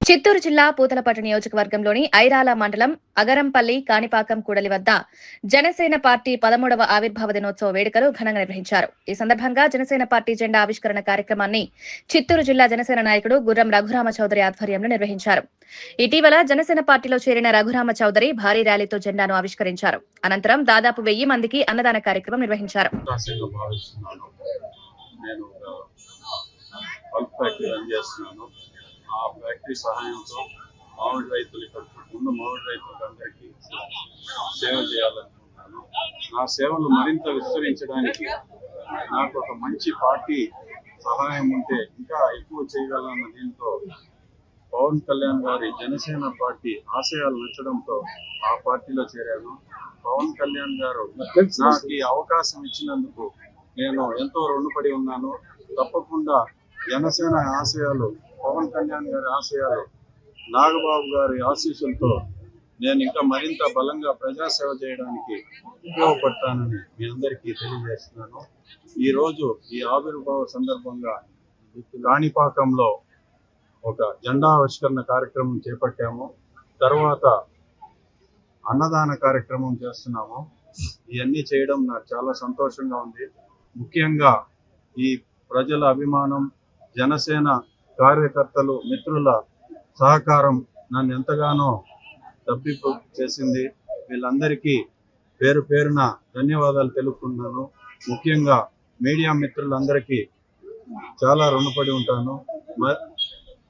చిత్తూరు జిల్లా పూతలపట్టు నియోజకవర్గంలోని ఐరాల మండలం అగరంపల్లి కాణిపాకం కూడలి వద్ద జనసేన పార్టీ 13వ ఆవిర్భావ దినోత్సవ వేడుకలు ఘనంగా నిర్వహించారు. ఈ సందర్భంగా జనసేన పార్టీ జెండా ఆవిష్కరణ కార్యక్రమాన్ని చిత్తూరు జిల్లా జనసేన నాయకుడు గుర్రం రఘురామ చౌదరి ఆధ్వర్యంలో నిర్వహించారు. ఇటీవల జనసేన పార్టీలో చేరిన రఘురామ చౌదరి భారీ ర్యాలీతో జెండాను ఆవిష్కరించారు. అనంతరం దాదాపు 1000 మందికి అన్నదాన కార్యక్రమం నిర్వహించారు. ఆ ఫ్యాక్టరీ సహాయంతో మామిడి రైతులు ఇక్కడ ఉన్న మామిడి రైతులందరికీ సేవ చేయాలనుకుంటున్నాను. నా సేవలు మరింత విస్తరించడానికి నాకు ఒక మంచి పార్టీ సహాయం ఉంటే ఇంకా ఎక్కువ చేయగలన్న దీంతో పవన్ కళ్యాణ్ గారి జనసేన పార్టీ ఆశయాలు నచ్చడంతో ఆ పార్టీలో చేరాను. పవన్ కళ్యాణ్ గారు నాకు ఈ అవకాశం ఇచ్చినందుకు నేను ఎంతో రుణపడి ఉన్నాను. తప్పకుండా జనసేన ఆశయాలు, పవన్ కళ్యాణ్ గారి ఆశయాలు, నాగబాబు గారి ఆశీస్సులతో నేను ఇంకా మరింత బలంగా ప్రజాసేవ చేయడానికి ఉపయోగపడతానని మీ అందరికీ తెలియజేస్తున్నాను. ఈరోజు ఈ ఆవిర్భావ సందర్భంగా కాణిపాకంలో ఒక జెండా ఆవిష్కరణ కార్యక్రమం చేపట్టాము. తర్వాత అన్నదాన కార్యక్రమం చేస్తున్నాము. ఇవన్నీ చేయడం నాకు చాలా సంతోషంగా ఉంది. ముఖ్యంగా ఈ ప్రజల అభిమానం, జనసేన కార్యకర్తలు, మిత్రుల సహకారం నన్ను ఎంతగానో తప్పింపు చేసింది. వీళ్ళందరికీ పేరు పేరున ధన్యవాదాలు తెలుపుకుంటున్నాను. ముఖ్యంగా మీడియా మిత్రులందరికీ చాలా రుణపడి ఉంటాను.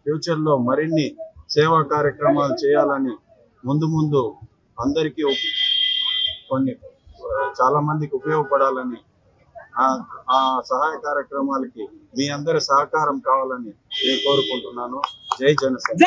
ఫ్యూచర్లో మరిన్ని సేవా కార్యక్రమాలు చేయాలని ముందు అందరికీ చాలా మందికి ఉపయోగపడాలని, ఆ సహాయ కార్యక్రమాలకి మీ అందరి సహకారం కావాలని నేను కోరుకుంటున్నాను. జై జనసేన.